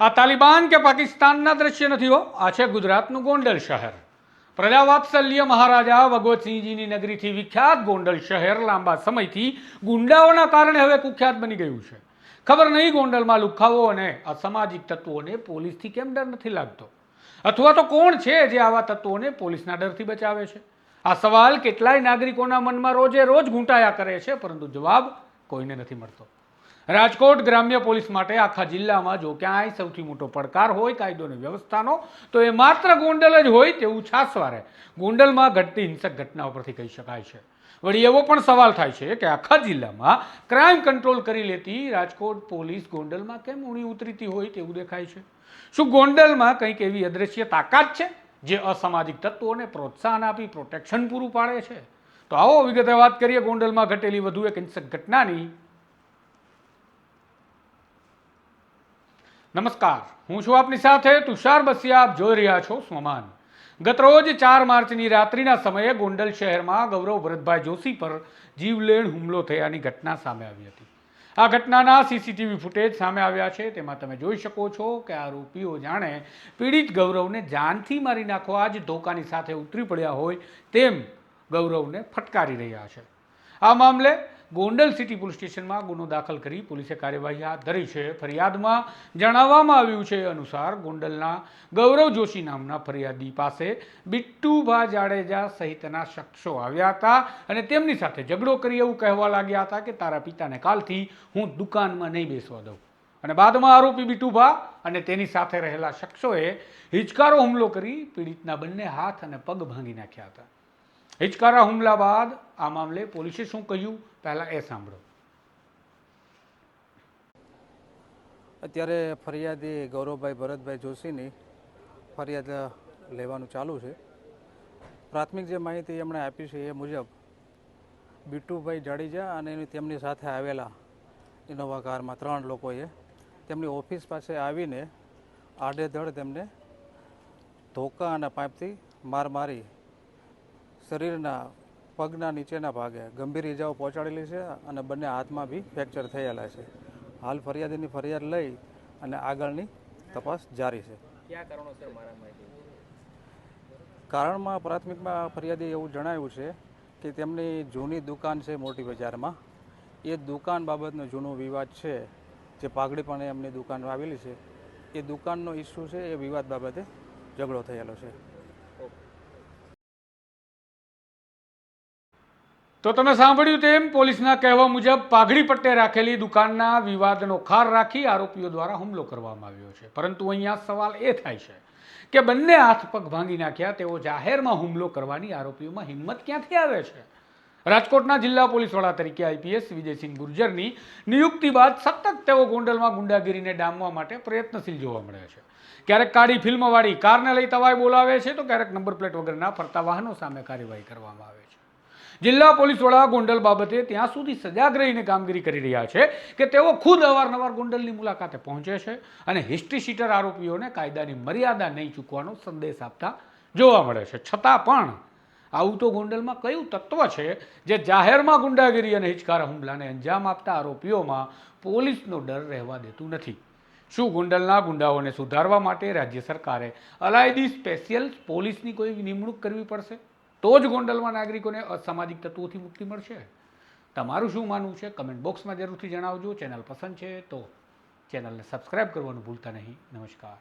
આ તાલિબાન કે પાકિસ્તાનના દ્રશ્ય નથી હો, આ છે ગુજરાતનું ગોંડલ શહેર. પ્રજાવાત્સલ્ય મહારાજા ભગવતસિંહજીની નગરીથી વિખ્યાત ગોંડલ શહેર લાંબા સમયથી ગુંડાઓના કારણે હવે કુખ્યાત બની ગયું છે. ખબર નહીં ગોંડલમાં લુખાઓ અને અસામાજિક તત્વોને પોલીસથી કેમ ડર નથી લાગતો, અથવા તો કોણ છે જે આવા તત્વોને પોલીસના ડરથી બચાવે છે? આ સવાલ કેટલાય નાગરિકોના મનમાં રોજે રોજ ઘૂંટાયા કરે છે, પરંતુ જવાબ કોઈને નથી મળતો. રાજકોટ ગ્રામ્ય પોલીસ માટે આખા જિલ્લામાં જો ક્યાંય સૌથી મોટો પડકાર હોય કાયદો અને વ્યવસ્થાનો, તો એ માત્ર ગોંડલ જ હોય તેવું છાસવારે ગોંડલમાં ઘટતી હિંસક ઘટનાઓ પરથી કહી શકાય છે. વળી એવો પણ સવાલ થાય છે કે આખા જિલ્લામાં ક્રાઇમ કંટ્રોલ કરી લેતી રાજકોટ પોલીસ ગોંડલમાં કેમ ઊણી ઉતરીતી હોય તેવું દેખાય છે. શું ગોંડલમાં કંઈક એવી અદ્રશ્ય તાકાત છે જે અસામાજિક તત્વોને પ્રોત્સાહન આપી પ્રોટેક્શન પૂરું પાડે છે? તો આવો વિગતે વાત કરીએ ગોંડલમાં ઘટેલી વધુ એક હિંસક ઘટનાની. નમસ્કાર, હું છું આપની સાથે તુષાર બસિયા. આપ જોઈ રહ્યા છો સ્વમાન. ગતરોજ 4 માર્ચની રાત્રિના સમયે ગોંડલ શહેરમાં ગૌરવ ભરતભાઈ જોશી પર જીવલેણ હુમલો થયાની ઘટના સામે આવી હતી. આ ઘટનાના સીસીટીવી ફૂટેજ સામે આવ્યા છે. તેમાં તમે જોઈ શકો છો કે આરોપીઓ જાણે પીડિત ગૌરવને જાનથી મારી નાખવા જ ધોકાની સાથે ઉતરી પડ્યા હોય તેમ ગૌરવને ફટકારી રહ્યા છે. આ મામલે ગોંડલ સિટી પોલીસ સ્ટેશનમાં ગુનો દાખલ કરી પોલીસે કાર્યવાહી હાથ ધરી છે. ફરિયાદમાં જણાવવામાં આવ્યું છે અનુસાર ગોંડલના ગૌરવ જોશી નામના ફરિયાદી પાસે બિટ્ટુભા જાડેજા સહિતના શખ્સો આવ્યા હતા અને તેમની સાથે ઝઘડો કરી એવું કહેવા લાગ્યા હતા કે તારા પિતાને કાલથી હું દુકાનમાં નહીં બેસવા દઉં. અને બાદમાં આરોપી બિટ્ટુભા અને તેની સાથે રહેલા શખ્સોએ હિચકારો હુમલો કરી પીડિતના બંને હાથ અને પગ ભાંગી નાખ્યા હતા. હિચકારા હુમલા બાદ આ મામલે પોલીસે શું કહ્યું, પહેલા એ સાંભળો. અત્યારે ફરિયાદી ગૌરવભાઈ ભરતભાઈ જોશીની ફરિયાદ લેવાનું ચાલુ છે. પ્રાથમિક જે માહિતી એમણે આપી છે એ મુજબ બિટ્ટુભાઈ જાડેજા અને તેમની સાથે આવેલા ઇનોવા કારમાં 3 લોકોએ તેમની ઓફિસ પાસે આવીને આડેધડ તેમને ધોકા અને પાઇપથી માર મારી શરીરના પગના નીચેના ભાગે ગંભીર ઇજાઓ પહોંચાડેલી છે અને બંને હાથમાં બી ફ્રેક્ચર થયેલા છે. હાલ ફરિયાદીની ફરિયાદ લઈ અને આગળની તપાસ જારી છે. કયા કારણોસર મારામારી? કારણમાં પ્રાથમિકમાં ફરિયાદી એવું જણાવ્યું છે કે તેમની જૂની દુકાન છે મોટી બજારમાં, એ દુકાન બાબતનો જૂનો વિવાદ છે. જે પાઘડી પણ એમની દુકાન આવેલી છે, એ દુકાનનો ઇસ્યુ છે, એ વિવાદ બાબતે ઝઘડો થયેલો છે. તો તમે સાંભળ્યું તેમ પોલીસના કહેવા મુજબ પાઘડી પટ્ટે રાખેલી દુકાનના વિવાદનો ખાર રાખી આરોપીઓ દ્વારા હુમલો કરવામાં આવ્યો છે. પરંતુ અહીંયા સવાલ એ થાય છે કે બંને હાથ પગ ભાંગી નાખ્યા તેઓ જાહેરમાં હુમલો કરવાની આરોપીઓમાં હિંમત ક્યાંથી આવે છે? રાજકોટના જિલ્લા પોલીસ વડા તરીકે આઈપીએસ વિજયસિંહ ગુર્જરની નિયુક્તિ બાદ સતત તેઓ ગોંડલમાં ગુંડાગીરીને ડામવા માટે પ્રયત્નશીલ જોવા મળે છે. ક્યારેક કાળી ફિલ્મવાળી કારને લઈ તવાઈ બોલાવે છે, તો ક્યારેક નંબર પ્લેટ વગરના ફરતા વાહનો સામે કાર્યવાહી કરવામાં આવે છે. જિલ્લા પોલીસ વડા ગોંડલ બાબતે ત્યાં સુધી સજાગ રહીને કામગીરી કરી રહ્યા છે કે તેઓ ખુદ અવારનવાર ગોંડલની મુલાકાતે પહોંચે છે અને હિસ્ટ્રી શીટર આરોપીઓને કાયદાની મર્યાદા નહીં ચૂકવાનો સંદેશ આપતા જોવા મળે છે. છતાં પણ આવું તો ગોંડલમાં કયું તત્વ છે જે જાહેરમાં ગુંડાગીરી અને હિચકારા હુમલાને અંજામ આપતા આરોપીઓમાં પોલીસનો ડર રહેવા દેતું નથી? શું ગોંડલના ગુંડાઓને સુધારવા માટે રાજ્ય સરકારે અલાયદી સ્પેશિયલ પોલીસની કોઈ નિમણૂક કરવી પડશે? તો જ ગોંડલમાં નાગરિકોને અસામાજિક તત્વોથી મુક્તિ મળશે. તમારું શું માનવું છે કમેન્ટ બોક્સમાં જરૂરથી જણાવજો. ચેનલ પસંદ છે તો ચેનલને સબસ્ક્રાઈબ કરવાનું ભૂલતા નહીં. નમસ્કાર.